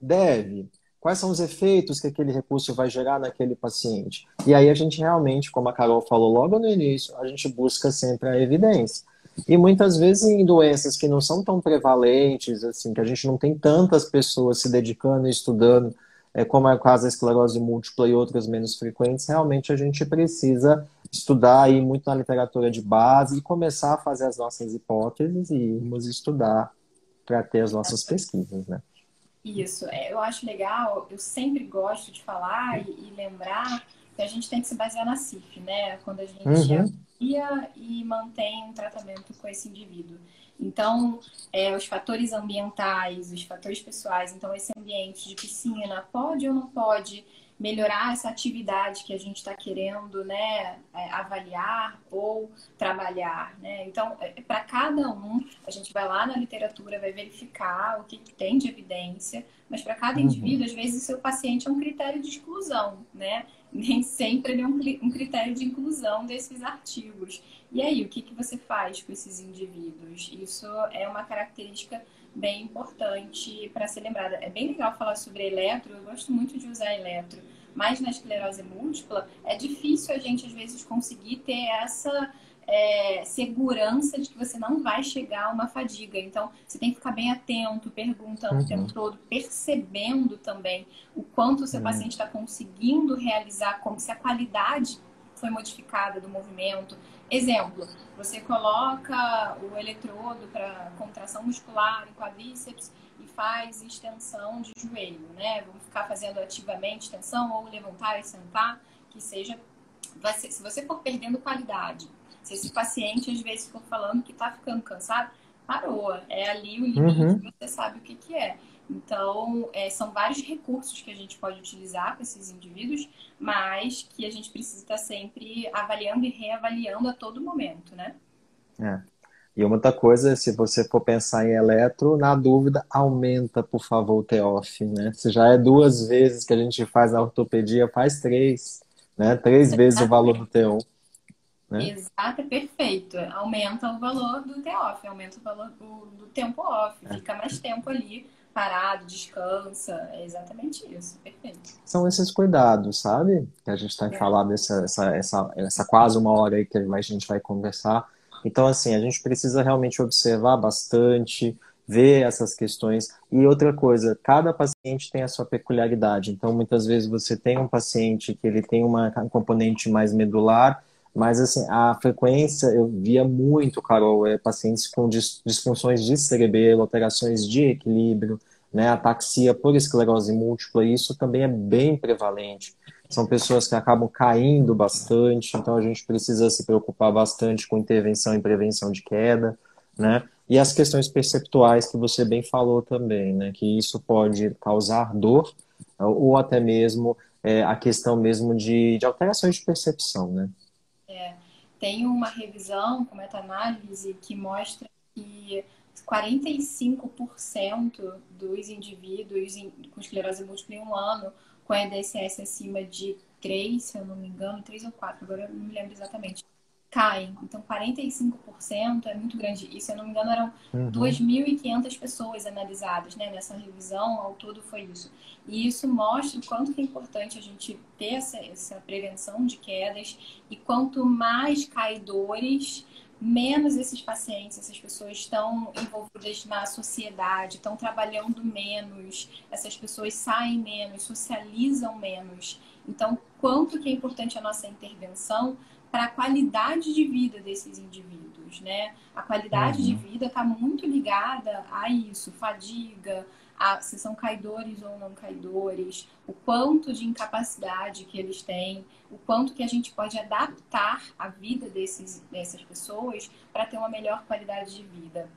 deve, quais são os efeitos que aquele recurso vai gerar naquele paciente. E aí a gente realmente, como a Carol falou logo no início, a gente busca sempre a evidência. E muitas vezes em doenças que não são tão prevalentes, assim, que a gente não tem tantas pessoas se dedicando e estudando, como é o caso da esclerose múltipla e outras menos frequentes, realmente a gente precisa estudar aí muito na literatura de base e começar a fazer as nossas hipóteses e irmos estudar para ter as nossas pesquisas, né? Isso, eu acho legal, eu sempre gosto de falar e lembrar que a gente tem que se basear na CIF, né? Quando a gente Uhum, avalia e mantém um tratamento com esse indivíduo. Então, os fatores ambientais, os fatores pessoais, então esse ambiente de piscina pode ou não pode melhorar essa atividade que a gente está querendo, né, avaliar ou trabalhar, né? Então, para cada um, a gente vai lá na literatura, vai verificar o que tem de evidência, mas para cada uhum. indivíduo, às vezes, o seu paciente é um critério de exclusão, né? Nem sempre ele é um critério de inclusão desses artigos. E aí, o que, que você faz com esses indivíduos? Isso é uma característica bem importante para ser lembrada. É bem legal falar sobre eletro, eu gosto muito de usar eletro, mas na esclerose múltipla é difícil a gente, às vezes, conseguir ter essa segurança de que você não vai chegar a uma fadiga. Então, você tem que ficar bem atento, perguntando o tempo Uhum, todo, percebendo também o quanto o seu uhum, paciente está conseguindo realizar, como se a qualidade foi modificada do movimento. Exemplo, você coloca o eletrodo para contração muscular em quadríceps e faz extensão de joelho, né? Vamos ficar fazendo ativamente extensão ou levantar e sentar, que seja se você for perdendo qualidade, se esse paciente às vezes for falando que está ficando cansado, parou. É ali o limite, uhum. você sabe o que, que é. Então, são vários recursos que a gente pode utilizar com esses indivíduos, mas que a gente precisa estar sempre avaliando e reavaliando a todo momento, né? É. E uma outra coisa, se você for pensar em eletro, na dúvida, aumenta, por favor, o TEOF, né? Se já é 2 vezes que a gente faz na ortopedia, faz 3, né? 3 vezes o valor do T1, né? Exato, é perfeito. Aumenta o valor do T-off, aumenta o valor do tempo off, fica mais tempo ali parado, descansa. É exatamente isso, perfeito. São esses cuidados, sabe? Que a gente tem que falar essa quase 1 hora aí que a gente vai conversar. Então, assim, a gente precisa realmente observar bastante, ver essas questões. E outra coisa, cada paciente tem a sua peculiaridade. Então, muitas vezes você tem um paciente que ele tem um componente mais medular, mas, assim, a frequência, eu via muito, Carol, pacientes com disfunções de cerebelo, alterações de equilíbrio, né, ataxia por esclerose múltipla, e isso também é bem prevalente. São pessoas que acabam caindo bastante, então a gente precisa se preocupar bastante com intervenção e prevenção de queda, né? E as questões perceptuais que você bem falou também, né? Que isso pode causar dor ou até mesmo a questão mesmo de alterações de percepção, né? Tem uma revisão com meta-análise que mostra que 45% dos indivíduos com esclerose múltipla em um ano com EDSS acima de 3, se eu não me engano, 3 ou 4, agora eu não me lembro exatamente, caem. Então, 45% é muito grande. E, se eu não me engano, eram Uhum, 2.500 pessoas analisadas, né? Nessa revisão, ao todo foi isso. E isso mostra o quanto que é importante a gente ter essa prevenção de quedas. E quanto mais caidores, menos esses pacientes, essas pessoas estão envolvidas na sociedade, estão trabalhando menos, essas pessoas saem menos, socializam menos. Então, quanto que é importante a nossa intervenção para a qualidade de vida desses indivíduos, né? A qualidade de vida está muito ligada a isso, fadiga, se são caidores ou não caidores, o quanto de incapacidade que eles têm, o quanto que a gente pode adaptar a vida dessas pessoas para ter uma melhor qualidade de vida.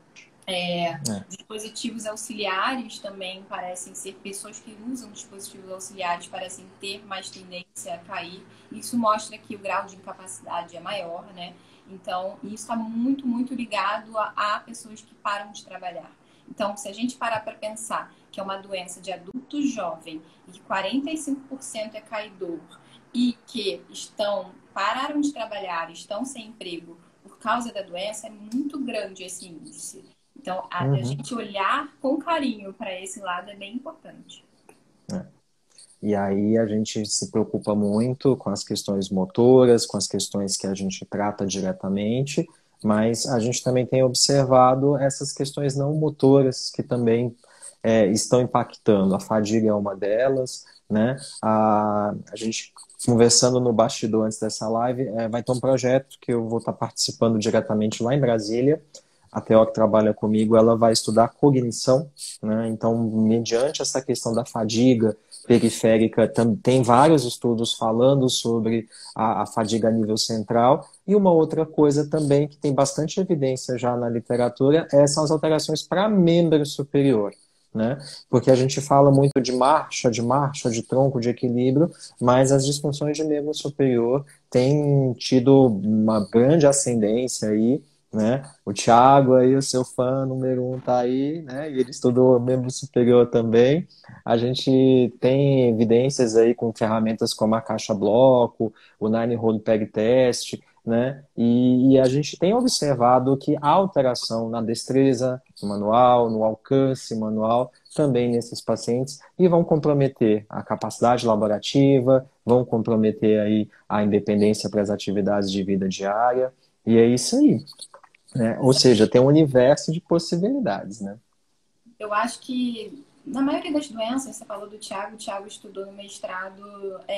Dispositivos auxiliares também parecem ser, pessoas que usam dispositivos auxiliares parecem ter mais tendência a cair. Isso mostra que o grau de incapacidade é maior, né? Então, isso está muito, muito ligado a pessoas que param de trabalhar. Então, se a gente parar para pensar que é uma doença de adulto jovem e que 45% é caidor e que pararam de trabalhar, estão sem emprego por causa da doença, é muito grande esse índice. Então, a gente olhar com carinho para esse lado é bem importante. E aí a gente se preocupa muito com as questões motoras, com as questões que a gente trata diretamente, mas a gente também tem observado essas questões não motoras que também estão impactando. A fadiga é uma delas, né? A gente conversando no bastidor antes dessa live, vai ter um projeto que eu vou estar participando diretamente lá em Brasília. A Theo que trabalha comigo, ela vai estudar cognição, né? Então, mediante essa questão da fadiga periférica, tem vários estudos falando sobre a fadiga a nível central. E uma outra coisa também que tem bastante evidência já na literatura são as alterações para membro superior, né? Porque a gente fala muito de marcha, de tronco, de equilíbrio, mas as disfunções de membro superior têm tido uma grande ascendência aí, né? O Thiago aí, o seu fã número 1 tá aí, né? E ele estudou membro superior também. A gente tem evidências aí com ferramentas como a caixa bloco, o Nine Hole Peg Test, né? E a gente tem observado que há alteração na destreza manual, no alcance manual, também nesses pacientes, e vão comprometer a capacidade laborativa, vão comprometer aí a independência para as atividades de vida diária, e é isso aí. Né? Ou seja, tem um universo de possibilidades, né? Eu acho que na maioria das doenças, você falou do Thiago, o Thiago estudou no mestrado,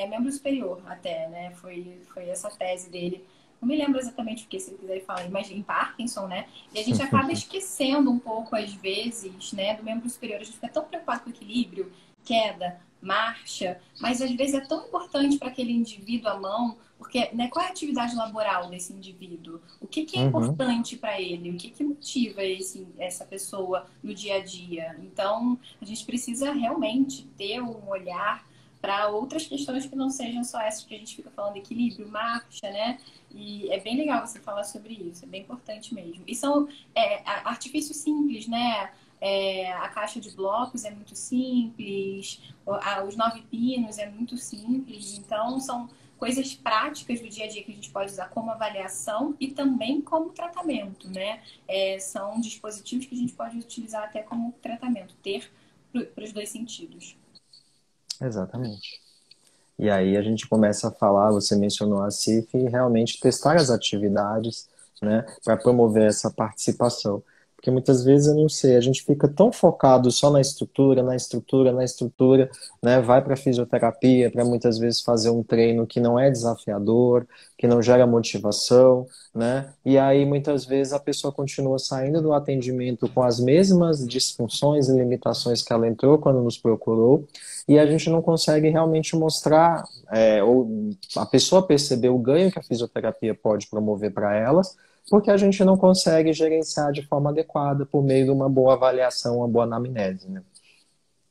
membro superior até, né? Foi essa tese dele. Não me lembro exatamente o que, se ele quiser falar, mas em Parkinson, né? E a gente acaba esquecendo um pouco, às vezes, né, do membro superior. A gente fica tão preocupado com o equilíbrio, queda, marcha, mas às vezes é tão importante para aquele indivíduo à mão, porque, né, qual é a atividade laboral desse indivíduo? O que é importante para ele? O que motiva essa pessoa no dia a dia? Então, a gente precisa realmente ter um olhar para outras questões que não sejam só essas que a gente fica falando, equilíbrio, marcha, né? E é bem legal você falar sobre isso, é bem importante mesmo. E são artifícios simples, né? A caixa de blocos é muito simples, os 9 pinos é muito simples, então são coisas práticas do dia a dia que a gente pode usar como avaliação e também como tratamento, né? São dispositivos que a gente pode utilizar até como tratamento, ter para os dois sentidos. Exatamente. E aí a gente começa a falar, você mencionou a CIF, e realmente testar as atividades, né, para promover essa participação. Porque muitas vezes, eu não sei, a gente fica tão focado só na estrutura, né, vai para fisioterapia para muitas vezes fazer um treino que não é desafiador, que não gera motivação, né, e aí muitas vezes a pessoa continua saindo do atendimento com as mesmas disfunções e limitações que ela entrou quando nos procurou, e a gente não consegue realmente mostrar, ou a pessoa perceber o ganho que a fisioterapia pode promover para elas, porque a gente não consegue gerenciar de forma adequada por meio de uma boa avaliação, uma boa anamnese, né?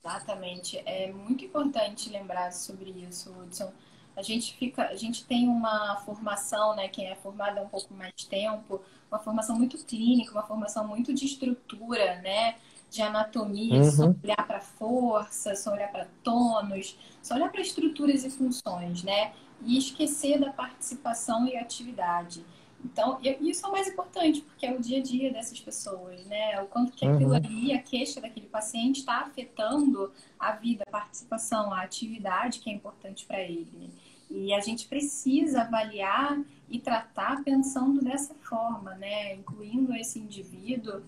Exatamente. É muito importante lembrar sobre isso, Hudson. A gente tem uma formação, né? Quem é formado há um pouco mais tempo, uma formação muito clínica, uma formação muito de estrutura, né? De anatomia, só olhar para força, só olhar para tônus, só olhar para estruturas e funções, né? E esquecer da participação e atividade. Então, isso é o mais importante, porque é o dia a dia dessas pessoas, né? O quanto que aquilo ali, a queixa daquele paciente está afetando a vida, a participação, a atividade que é importante para ele. E a gente precisa avaliar e tratar pensando dessa forma, né? Incluindo esse indivíduo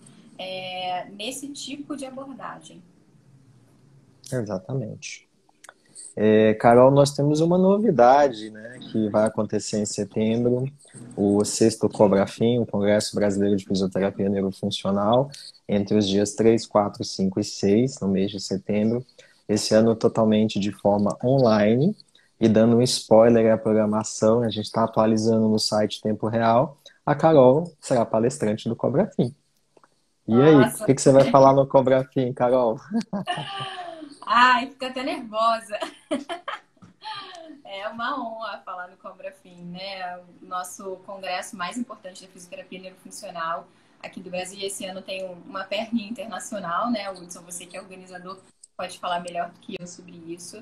nesse tipo de abordagem. Exatamente. Carol, nós temos uma novidade, né, que vai acontecer em setembro, o sexto CobraFim, o Congresso Brasileiro de Fisioterapia Neurofuncional, entre os dias 3, 4, 5 e 6, no mês de setembro. Esse ano totalmente de forma online, e dando um spoiler à programação, a gente está atualizando no site em tempo real, a Carol será palestrante do CobraFim. E aí, o Nossa, que você vai falar no CobraFim, Carol? ai, fico até nervosa. É uma honra falar no Cobra Fim, né? O nosso congresso mais importante da fisioterapia neurofuncional aqui do Brasil. E esse ano tem uma perninha internacional, né? Hudson, você que é organizador pode falar melhor do que eu sobre isso.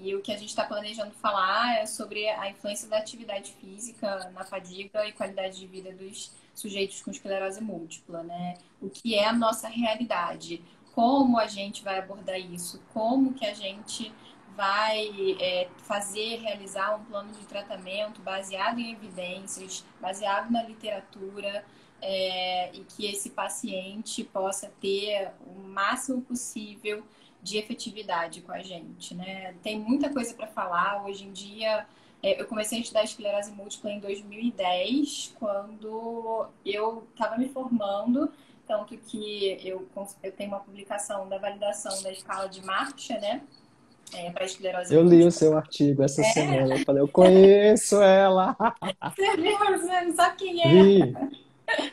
E o que a gente está planejando falar é sobre a influência da atividade física na fadiga e qualidade de vida dos sujeitos com esclerose múltipla, né? O que é a nossa realidade, como a gente vai abordar isso, como que a gente vai realizar um plano de tratamento baseado em evidências, baseado na literatura, e que esse paciente possa ter o máximo possível de efetividade com a gente, né? Tem muita coisa para falar. Hoje em dia, eu comecei a estudar esclerose múltipla em 2010, quando eu estava me formando, tanto que eu tenho uma publicação da validação da escala de marcha, né? Para esclerose Eu li o múltipla. seu artigo essa semana. Eu falei, eu conheço ela. Você viu? Você não sabe quem é? Vi,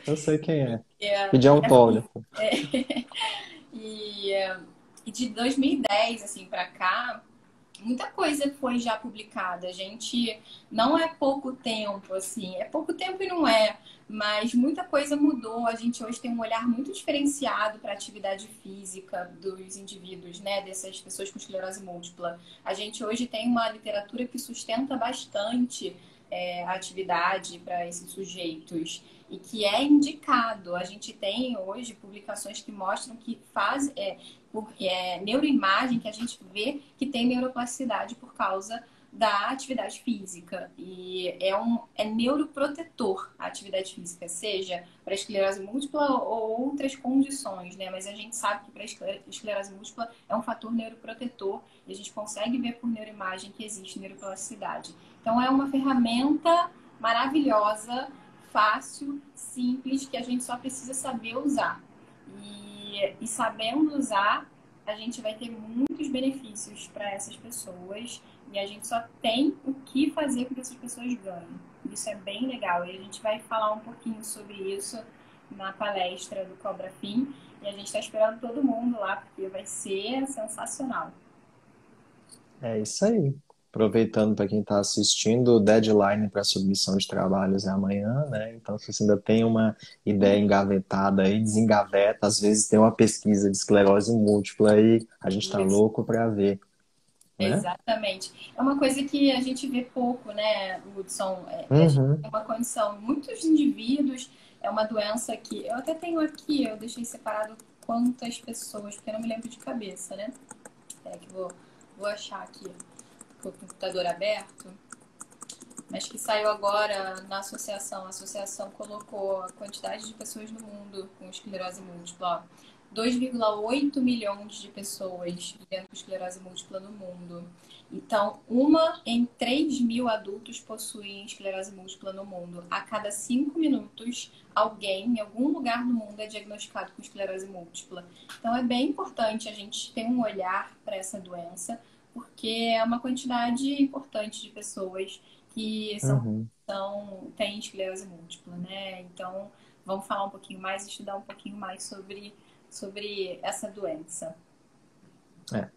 eu sei quem é. É, Pedi autógrafo. e, e de 2010 assim para cá, muita coisa foi já publicada. A gente não é pouco tempo, assim, é pouco tempo e não é, mas muita coisa mudou. A gente hoje tem um olhar muito diferenciado para a atividade física dos indivíduos, né, dessas pessoas com esclerose múltipla. A gente hoje tem uma literatura que sustenta bastante a atividade para esses sujeitos e que é indicado. A gente tem hoje publicações que mostram que neuroimagem que a gente vê que tem neuroplasticidade por causa da atividade física. E é neuroprotetor a atividade física, seja para esclerose múltipla ou outras condições, né? Mas a gente sabe que para esclerose múltipla é um fator neuroprotetor e a gente consegue ver por neuroimagem que existe neuroplasticidade. Então é uma ferramenta maravilhosa, fácil, simples, que a gente só precisa saber usar. E sabendo usar, a gente vai ter muitos benefícios para essas pessoas e a gente só tem o que fazer com que essas pessoas ganhem. Isso é bem legal e a gente vai falar um pouquinho sobre isso na palestra do Cobra Fim e a gente está esperando todo mundo lá porque vai ser sensacional. É isso aí. Aproveitando para quem está assistindo, o deadline para submissão de trabalhos é amanhã, né? Então, se você ainda tem uma ideia engavetada aí, desengaveta. Às vezes tem uma pesquisa de esclerose múltipla aí, a gente está Isso. louco para ver, né? Exatamente. É uma coisa que a gente vê pouco, né, Hudson? A gente Uhum. tem uma condição, muitos indivíduos, é uma doença que eu até tenho aqui, eu deixei separado quantas pessoas, porque eu não me lembro de cabeça, né? É que vou achar aqui com o computador aberto, mas que saiu agora na associação. A associação colocou a quantidade de pessoas no mundo com esclerose múltipla, ó. 2,8 milhões de pessoas vivendo com esclerose múltipla no mundo. Então, 1 em 3.000 adultos possuem esclerose múltipla no mundo. A cada 5 minutos, alguém em algum lugar no mundo é diagnosticado com esclerose múltipla. Então, é bem importante a gente ter um olhar para essa doença, porque é uma quantidade importante de pessoas que Uhum. têm esclerose múltipla, né? Então, vamos falar um pouquinho mais, estudar um pouquinho mais sobre essa doença. É.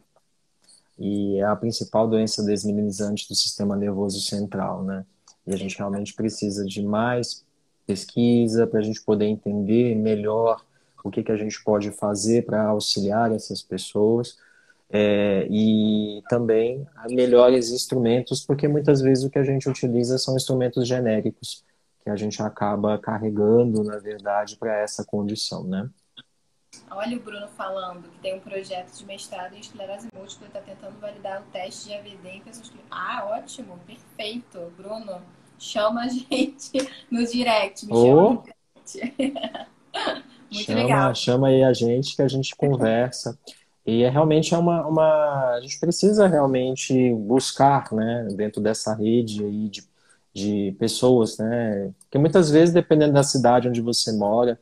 E é a principal doença desmineralizante do sistema nervoso central, né? E a gente realmente precisa de mais pesquisa para a gente poder entender melhor o que a gente pode fazer para auxiliar essas pessoas. E também melhores instrumentos, porque muitas vezes o que a gente utiliza são instrumentos genéricos que a gente acaba carregando, na verdade, para essa condição, né? Olha o Bruno falando que tem um projeto de mestrado em esclerose múltipla e está tentando validar o teste de AVD em pessoas. Ah, ótimo, perfeito. Bruno, chama a gente no direct, me chama no Ou direct. Muito legal. chama aí a gente que a gente conversa. E é realmente a gente precisa realmente buscar, né, dentro dessa rede aí de pessoas, né, porque muitas vezes, dependendo da cidade onde você mora,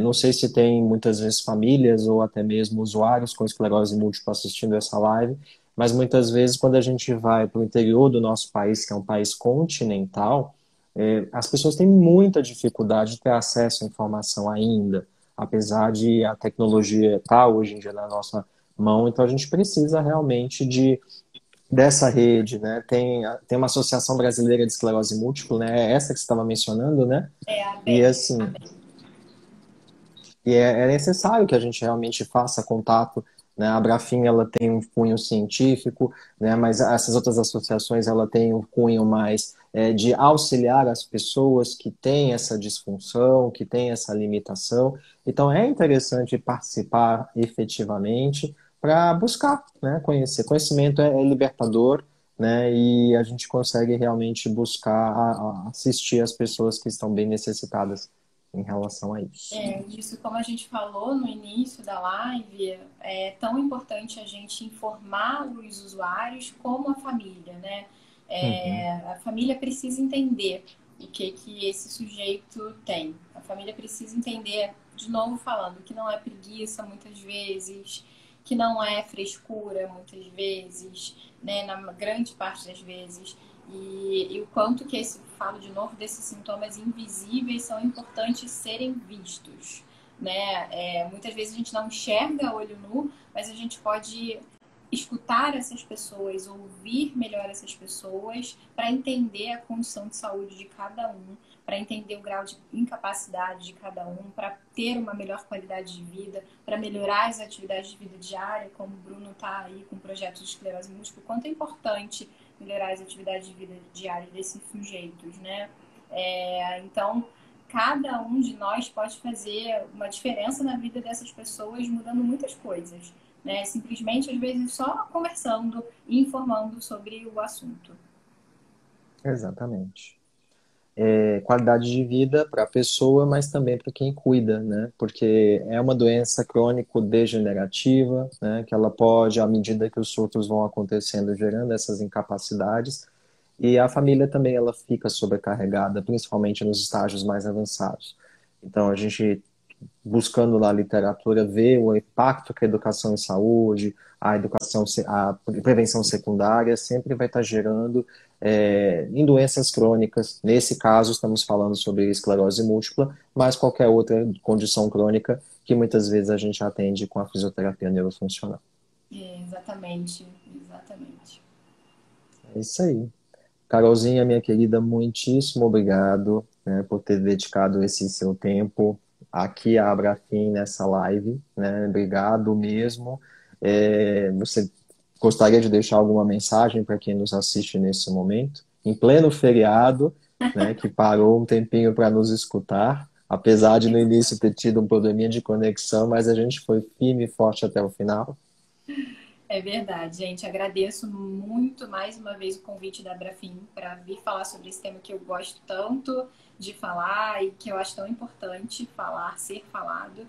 não sei se tem muitas vezes famílias ou até mesmo usuários com esclerose múltipla assistindo essa live, mas muitas vezes quando a gente vai para o interior do nosso país, que é um país continental, as pessoas têm muita dificuldade de ter acesso à informação ainda, apesar de a tecnologia estar hoje em dia na nossa mão, então a gente precisa realmente dessa rede, né? Tem uma Associação Brasileira de Esclerose Múltipla, né? É essa que você estava mencionando, né? É a E BEM. assim, é necessário que a gente realmente faça contato, né? A Brafim, ela tem um cunho científico, né? Mas essas outras associações, ela tem um cunho mais de auxiliar as pessoas que têm essa disfunção, que têm essa limitação. Então, é interessante participar efetivamente para buscar, né? Conhecer. Conhecimento é libertador, né? E a gente consegue realmente buscar assistir as pessoas que estão bem necessitadas em relação a isso. Isso, como a gente falou no início da live, é tão importante a gente informar os usuários como a família, né? Uhum. A família precisa entender o que esse sujeito tem. A família precisa entender, de novo falando, que não é preguiça muitas vezes, que não é frescura muitas vezes, né? Na grande parte das vezes. E o quanto que falo de novo, desses sintomas invisíveis são importantes serem vistos, né? Muitas vezes a gente não enxerga a olho nu, mas a gente pode escutar essas pessoas, ouvir melhor essas pessoas, para entender a condição de saúde de cada um, para entender o grau de incapacidade de cada um, para ter uma melhor qualidade de vida, para melhorar as atividades de vida diária, como o Bruno está aí com o projeto de esclerose múltipla, o quanto é importante melhorar as atividades de vida diária desses sujeitos, né? Então, cada um de nós pode fazer uma diferença na vida dessas pessoas, mudando muitas coisas, né? Simplesmente, às vezes, só conversando e informando sobre o assunto. Exatamente. Qualidade de vida para a pessoa, mas também para quem cuida, né? Porque é uma doença crônico-degenerativa, né? Que ela pode, à medida que os surtos vão acontecendo, gerando essas incapacidades, e a família também ela fica sobrecarregada, principalmente nos estágios mais avançados. Então, a gente buscando na literatura ver o impacto que a educação em saúde, a prevenção secundária sempre vai estar gerando em doenças crônicas. Nesse caso, estamos falando sobre esclerose múltipla, mas qualquer outra condição crônica que muitas vezes a gente atende com a fisioterapia neurofuncional. Exatamente, exatamente. É isso aí. Carolzinha, minha querida, muitíssimo obrigado, né, por ter dedicado esse seu tempo aqui à Abrafim nessa live, né? Obrigado mesmo. Você gostaria de deixar alguma mensagem para quem nos assiste nesse momento, em pleno feriado, né, que parou um tempinho para nos escutar, apesar de no início ter tido um probleminha de conexão, mas a gente foi firme e forte até o final. É verdade, gente. Agradeço muito mais uma vez o convite da Abrafim para vir falar sobre esse tema que eu gosto tanto de falar e que eu acho tão importante falar, ser falado.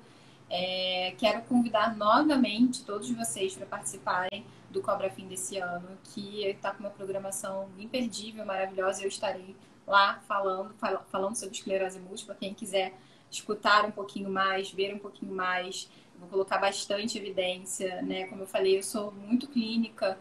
Quero convidar novamente todos vocês para participarem do Cobra Fim desse ano, que está com uma programação imperdível, maravilhosa. Eu estarei lá falando sobre esclerose múltipla. Quem quiser escutar um pouquinho mais, ver um pouquinho mais, vou colocar bastante evidência, né? Como eu falei, eu sou muito clínica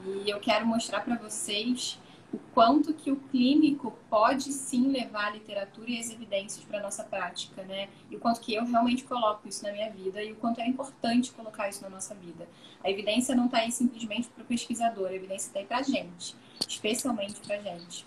e eu quero mostrar para vocês o quanto que o clínico pode sim levar a literatura e as evidências para a nossa prática, né? E o quanto que eu realmente coloco isso na minha vida e o quanto é importante colocar isso na nossa vida. A evidência não está aí simplesmente para o pesquisador, a evidência está aí para a gente, especialmente para a gente.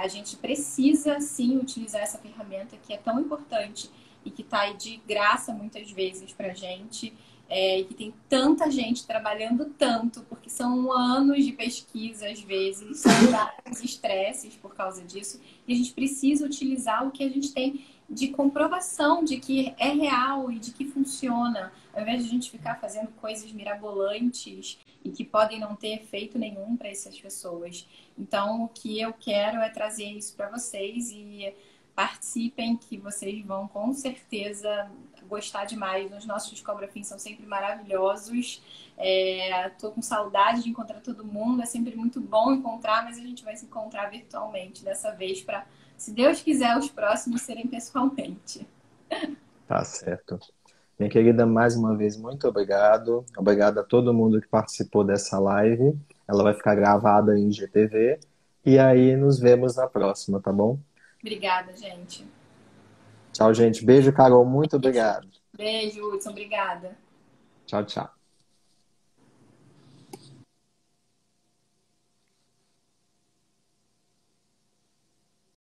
A gente precisa sim utilizar essa ferramenta que é tão importante e que está aí de graça muitas vezes para a gente, e que tem tanta gente trabalhando tanto, porque são anos de pesquisa, às vezes, são vários estresses por causa disso, e a gente precisa utilizar o que a gente tem de comprovação de que é real e de que funciona, ao invés de a gente ficar fazendo coisas mirabolantes e que podem não ter efeito nenhum para essas pessoas. Então, o que eu quero é trazer isso para vocês e participem, que vocês vão com certeza gostar demais. Os nossos Descobra Fim são sempre maravilhosos. Tô com saudade de encontrar todo mundo. É sempre muito bom encontrar, mas a gente vai se encontrar virtualmente dessa vez para, se Deus quiser, os próximos serem pessoalmente. Tá certo. Minha querida, mais uma vez, muito obrigado. Obrigado a todo mundo que participou dessa live. Ela vai ficar gravada em IGTV. E aí nos vemos na próxima, tá bom? Obrigada, gente. Tchau, gente. Beijo, Carol. Muito obrigado. Beijo, Hudson. Obrigada. Tchau, tchau.